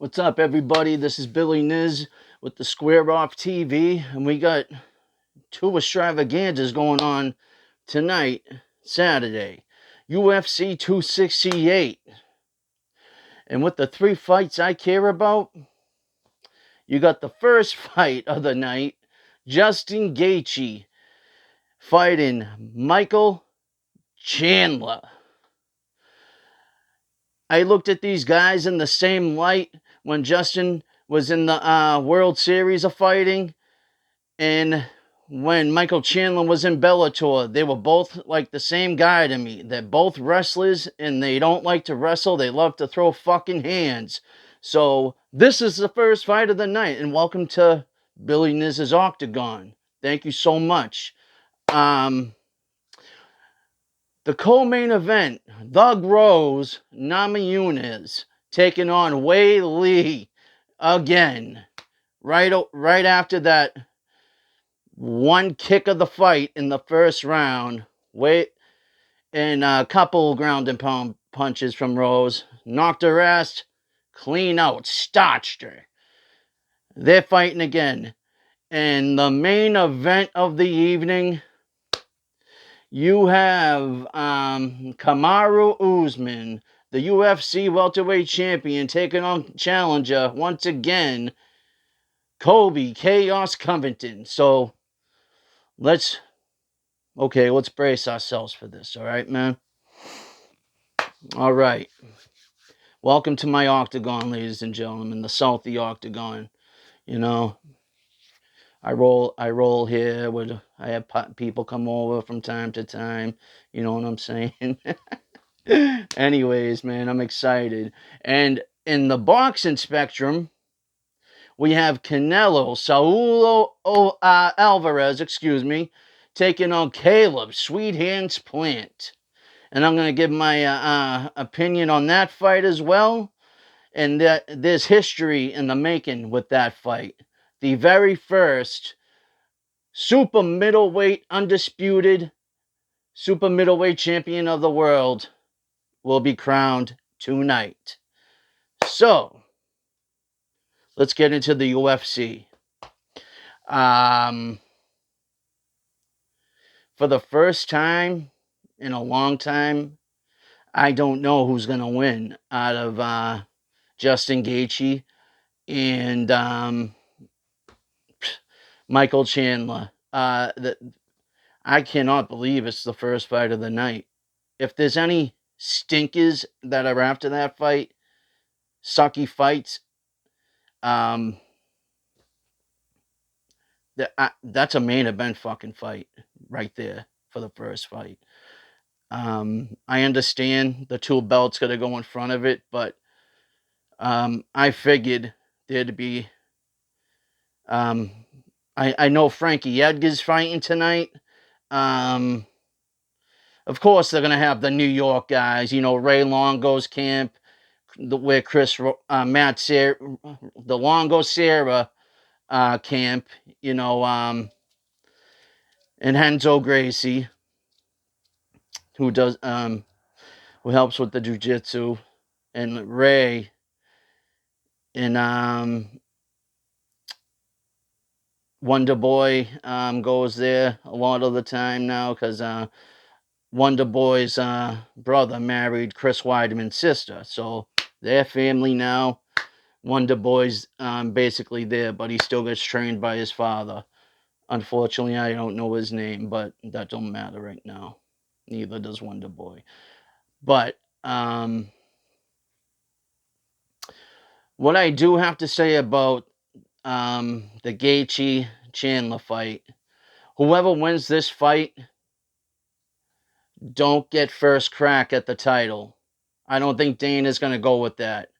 What's up, everybody? This is Billy Niz with the Square Off TV, and we got two extravaganzas going on tonight, Saturday. UFC 268. And with the three fights I care about, you got the first fight of the night, Justin Gaethje fighting Michael Chandler. I looked at these guys in the same light when Justin was in the World Series of Fighting. And when Michael Chandler was in Bellator, they were both like the same guy to me. They're both wrestlers, and they don't like to wrestle. They love to throw fucking hands. So this is the first fight of the night, and welcome to Billy Niz's Octagon. Thank you so much. The co-main event, Thug Rose Namajunas taking on Wei Lee again. Right after that one kick of the fight in the first round, and a couple ground and pound punches from Rose, knocked her ass clean out, starched her. They're fighting again. And the main event of the evening, you have Kamaru Usman, the UFC welterweight champion, taking on challenger once again, Kobe Chaos Covington. So let's brace ourselves for this, all right, man? All right. Welcome to my octagon, ladies and gentlemen, the Salty Octagon. You know, I roll here I have people come over from time to time. You know what I'm saying? Anyways, man, I'm excited. And in the boxing spectrum, we have Saúl Alvarez, taking on Caleb Sweet Hands Plant. And I'm going to give my opinion on that fight as well. And there's history in the making with that fight. The very first undisputed super middleweight champion of the world will be crowned tonight. So, let's get into the UFC. For the first time in a long time, I don't know who's going to win out of Justin Gaethje and Michael Chandler. I cannot believe it's the first fight of the night. If there's any stinkers that are after that fight, sucky fights, that's a main event fucking fight right there for the first fight. I understand the two belts got to go in front of it, but I figured there'd be. I know Frankie Edgar's fighting tonight. Of course, they're gonna have the New York guys. You know, Ray Longo's camp, where Matt Serra, the Longo Serra camp. You know, and Renzo Gracie, who helps with the jiu-jitsu, and Ray, and Wonder Boy goes there a lot of the time now because Wonder Boy's brother married Chris Weidman's sister, so they're family now. Wonder Boy's basically there, but he still gets trained by his father. Unfortunately, I don't know his name, but that don't matter right now. Neither does Wonder Boy. But what I do have to say about the Gaethje Chandler fight, whoever wins this fight don't get first crack at the title. I don't think Dana's going to go with that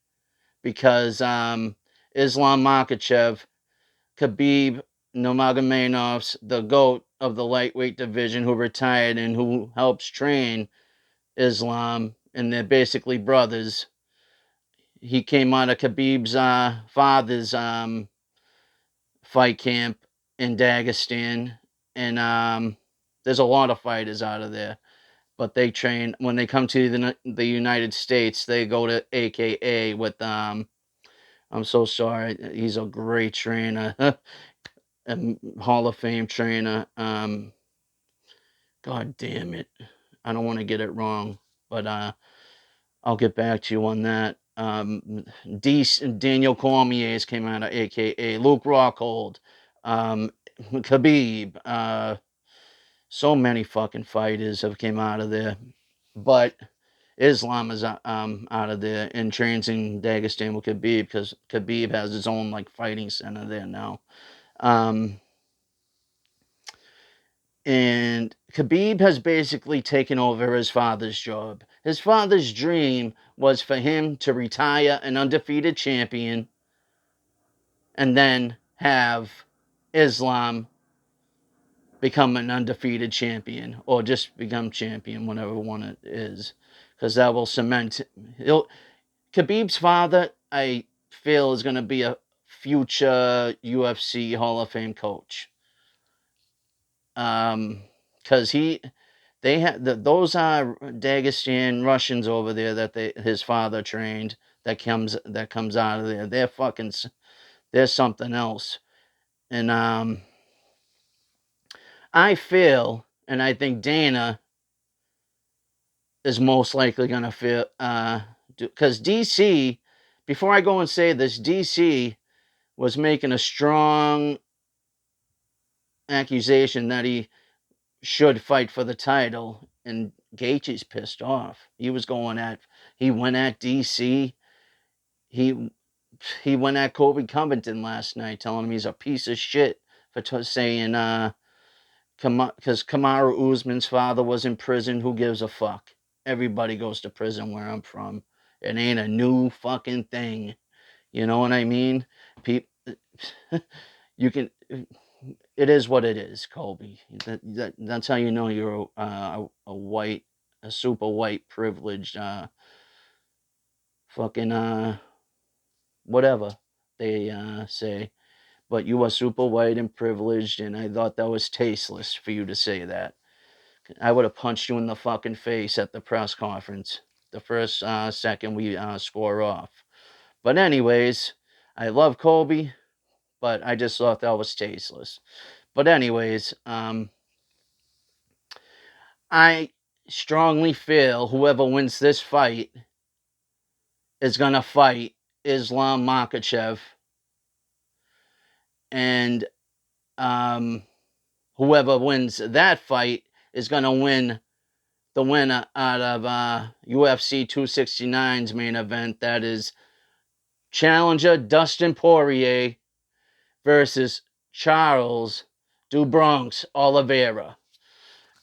because Islam Makhachev, Khabib Nurmagomedov's the GOAT of the lightweight division who retired and who helps train Islam, and they're basically brothers. He came out of Khabib's father's fight camp in Dagestan, and there's a lot of fighters out of there. But they train, when they come to the United States, they go to AKA with I'm so sorry. He's a great trainer, a Hall of Fame trainer. God damn it. I don't want to get it wrong, but I'll get back to you on that. Daniel Cormier's came out of AKA Luke Rockhold, Khabib. So many fucking fighters have came out of there, but Islam is out of there and trains in Dagestan with Khabib because Khabib has his own like fighting center there now. Um, and Khabib has basically taken over his father's job. His father's dream was for him to retire an undefeated champion and then have Islam become an undefeated champion or just become champion, whatever one it is, because that will cement. Khabib's father, I feel, is going to be a future UFC Hall of Fame coach. Because they had those are Dagestan Russians over there that his father trained that comes out of there. They're something else, and I feel, and I think Dana is most likely going to feel, because DC, before I go and say this, DC was making a strong accusation that he should fight for the title, and Gaethje's pissed off. He went at DC. He he went at Kobe Covington last night, telling him he's a piece of shit for saying because Kamaru Usman's father was in prison. Who gives a fuck? Everybody goes to prison where I'm from. It ain't a new fucking thing. You know what I mean? People, you can. It is what it is, Colby. That's how you know you're a super white, privileged, fucking whatever they say. But you are super white and privileged, and I thought that was tasteless for you to say that. I would have punched you in the fucking face at the press conference the first second we score off. But anyways, I love Colby, but I just thought that was tasteless. But anyways, I strongly feel whoever wins this fight is gonna fight Islam Makhachev, and whoever wins that fight is gonna win the winner out of UFC 269's main event. That is challenger Dustin Poirier versus Charles do Bronx Oliveira.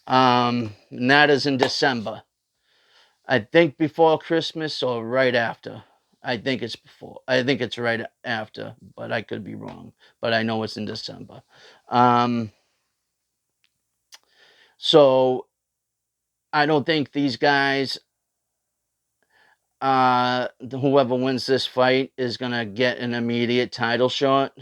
And that is in December. I think before Christmas or right after. I think it's before. I think it's right after, but I could be wrong. But I know it's in December. So I don't think these guys, whoever wins this fight, is gonna get an immediate title shot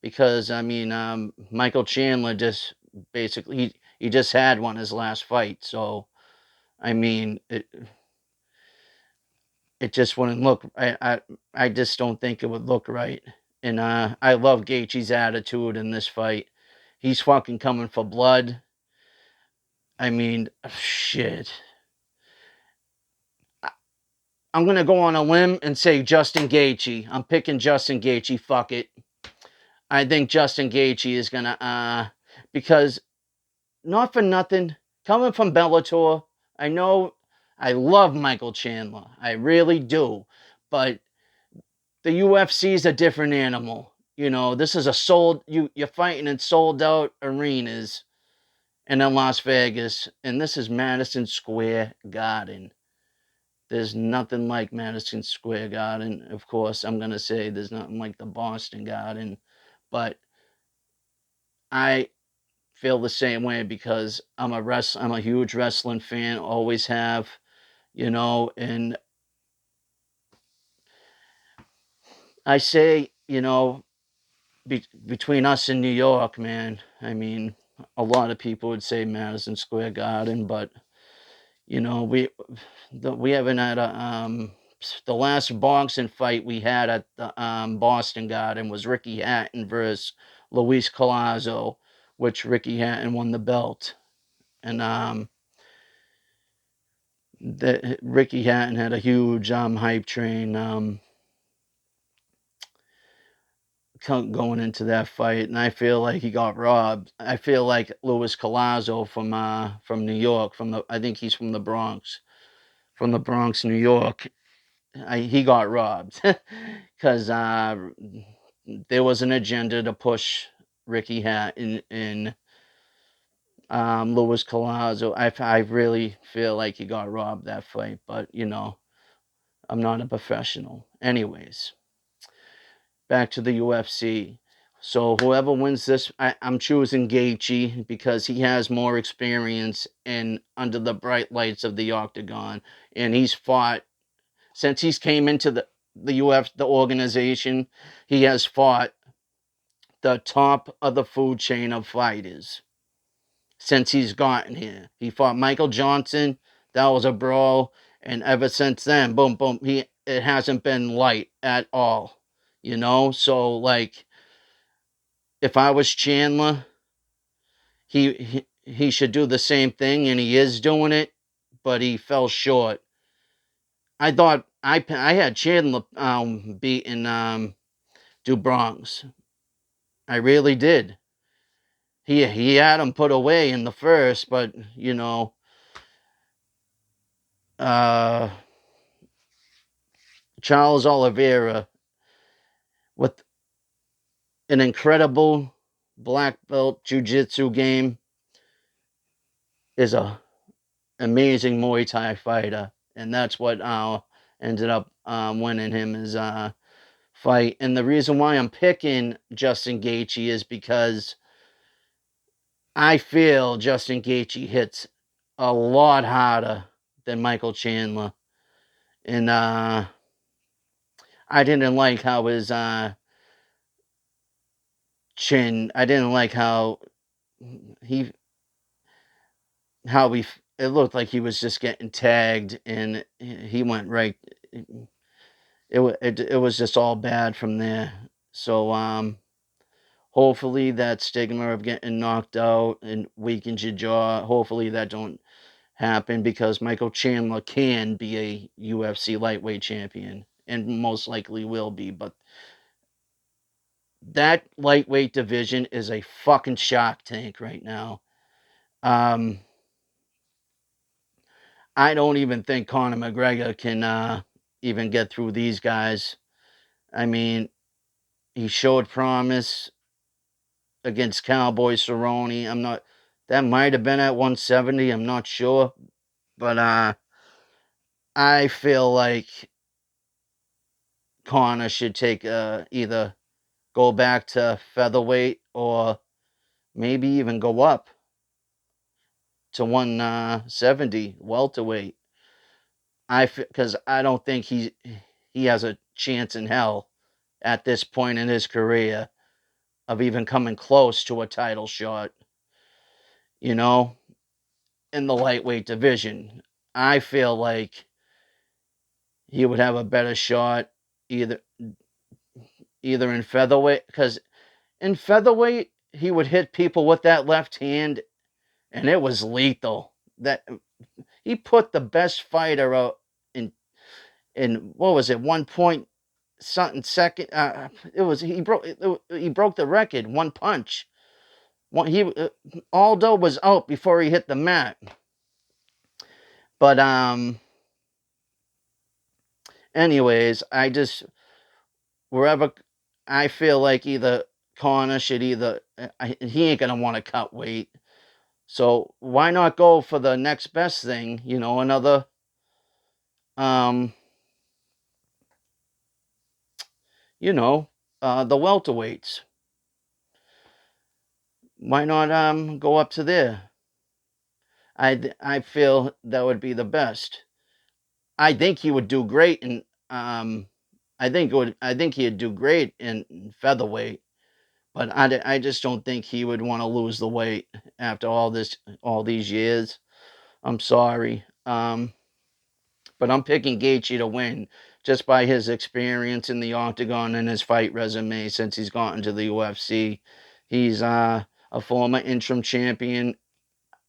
because I mean, Michael Chandler just basically he just had one his last fight, so I mean it just wouldn't look. I just don't think it would look right. And I love Gaethje's attitude in this fight. He's fucking coming for blood. I mean, shit. I'm gonna go on a limb and say Justin Gaethje. I'm picking Justin Gaethje. Fuck it. I think Justin Gaethje is gonna because not for nothing, coming from Bellator, I know I love Michael Chandler. I really do. But the UFC is a different animal. You know, this is you're fighting in sold out arenas and in Las Vegas, and this is Madison Square Garden. There's nothing like Madison Square Garden. Of course, I'm gonna say there's nothing like the Boston Garden, but I feel the same way because I'm a huge wrestling fan, always have, you know, and I say, you know, between us and New York, man, I mean, a lot of people would say Madison Square Garden, but you know, we haven't had a the last boxing fight we had at the Boston Garden was Ricky Hatton versus Luis Collazo, which Ricky Hatton won the belt. And Ricky Hatton had a huge hype train going into that fight, and I feel like he got robbed. I feel like Luis Collazo from New York, I think he's from the Bronx, New York. He got robbed because there was an agenda to push Ricky Hatton in Luis Collazo. I really feel like he got robbed that fight, but I'm not a professional. Anyways, back to the UFC. So whoever wins this, I'm choosing Gaethje because he has more experience in under the bright lights of the octagon, and he's fought since he's came into the organization. He has fought the top of the food chain of fighters since he's gotten here. He fought Michael Johnson. That was a brawl, and ever since then, boom, boom. It hasn't been light at all. So like, if I was Chandler, he should do the same thing, and he is doing it, but he fell short. I thought I had Chandler beating Do Bronx. I really did. He had him put away in the first, but uh, Charles Oliveira with an incredible black belt jiu-jitsu game is a amazing Muay Thai fighter, and that's what ended up winning him his fight. And the reason why I'm picking Justin Gaethje is because I feel Justin Gaethje hits a lot harder than Michael Chandler, and I didn't like how his chin. I didn't like he he. It looked like he was just getting tagged, and he went right. It was just all bad from there. So hopefully that stigma of getting knocked out and weakens your jaw. Hopefully that don't happen, because Michael Chandler can be a UFC lightweight champion and most likely will be, but that lightweight division is a fucking shark tank right now. Um, I don't even think Conor McGregor can even get through these guys. I mean, he showed promise against Cowboy Cerrone. That might have been at 170. I'm not sure, but I feel like Conor should take either go back to featherweight or maybe even go up to 170 welterweight. Because I don't think he has a chance in hell at this point in his career of even coming close to a title shot, you know, in the lightweight division. I feel like he would have a better shot either either in featherweight, because in featherweight he would hit people with that left hand, and it was lethal. That he put the best fighter out in what was it, 1 point something second. It was he broke the record, one punch. Aldo was out before he hit the mat. But anyways, wherever I feel like either Connor should he ain't gonna want to cut weight. So why not go for the next best thing? Another um the welterweights. Why not go up to there? I feel that would be the best. I think he would do great in I think he'd do great in featherweight, but I just don't think he would want to lose the weight after all these years. I'm sorry. But I'm picking Gaethje to win just by his experience in the octagon and his fight resume since he's gotten to the UFC. He's a former interim champion.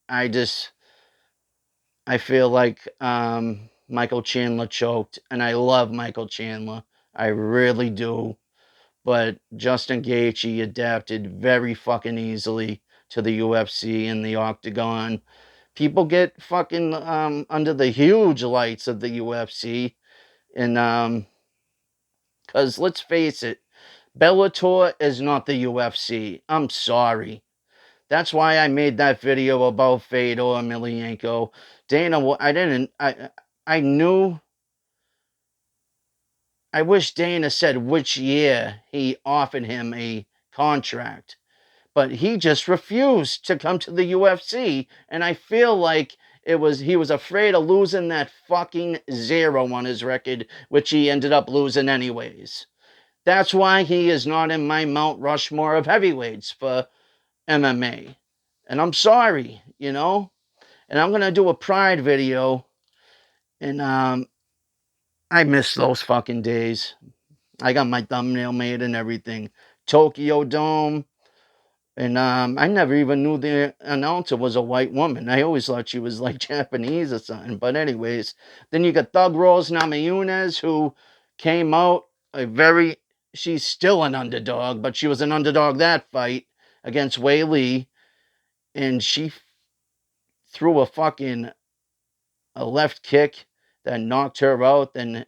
I feel like Michael Chandler choked, and I love Michael Chandler. I really do. But Justin Gaethje adapted very fucking easily to the UFC and the octagon. People get fucking under the huge lights of the UFC, and because let's face it, Bellator is not the UFC. I'm sorry. That's why I made that video about Fedor Emelianenko. I knew, I wish Dana said which year he offered him a contract, but he just refused to come to the UFC, and I feel like he was afraid of losing that fucking 0 on his record, which he ended up losing anyways. That's why he is not in my Mount Rushmore of heavyweights for MMA. And I'm sorry, you know? And I'm going to do a Pride video. And I miss those fucking days. I got my thumbnail made and everything. Tokyo Dome. And I never even knew the announcer was a white woman. I always thought she was like Japanese or something. But anyways, then you got Thug Rose Namajunas, who came out she's still an underdog, but she was an underdog that fight against Wei Lee. And she threw a left kick that knocked her out. Then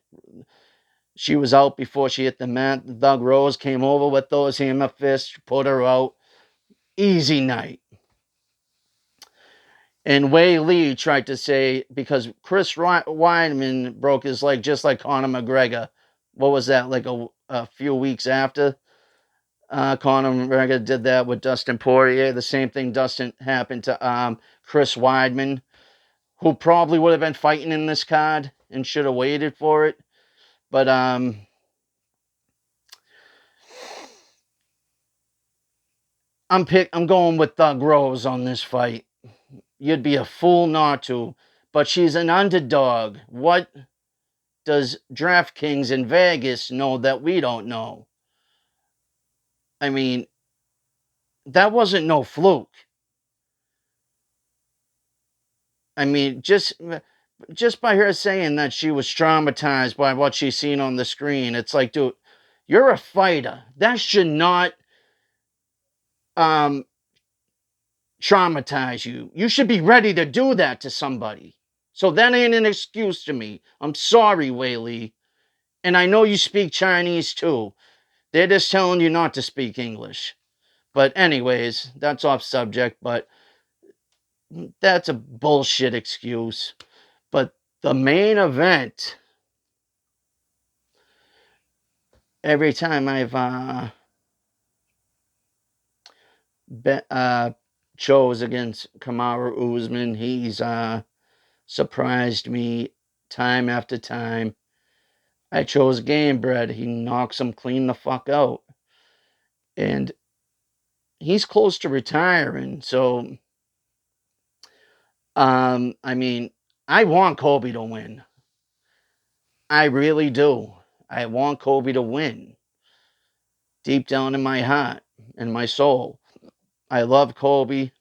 she was out before she hit the mat. Thug Rose came over with those hammer fists, put her out. Easy night. And Wei Lee tried to say, because Chris Weidman broke his leg just like Conor McGregor. What was that, like a few weeks after? Conor McGregor did that with Dustin Poirier. The same thing happened to Chris Weidman, who probably would have been fighting in this card and should have waited for it. But I'm going with Thug Rose on this fight. You'd be a fool not to. But she's an underdog. What does DraftKings in Vegas know that we don't know? I mean, that wasn't no fluke. I mean, just by her saying that she was traumatized by what she's seen on the screen, it's like, dude, you're a fighter. That should not traumatize you. You should be ready to do that to somebody. So that ain't an excuse to me. I'm sorry, Wei Lee. And I know you speak Chinese too. They're just telling you not to speak English. But anyways, that's off subject, but that's a bullshit excuse. But the main event, every time I've chose against Kamaru Usman, he's surprised me time after time. I chose Gamebred. He knocks him clean the fuck out. And he's close to retiring, so I mean, I want Kobe to win. I really do. I want Kobe to win. Deep down in my heart and my soul. I love Kobe.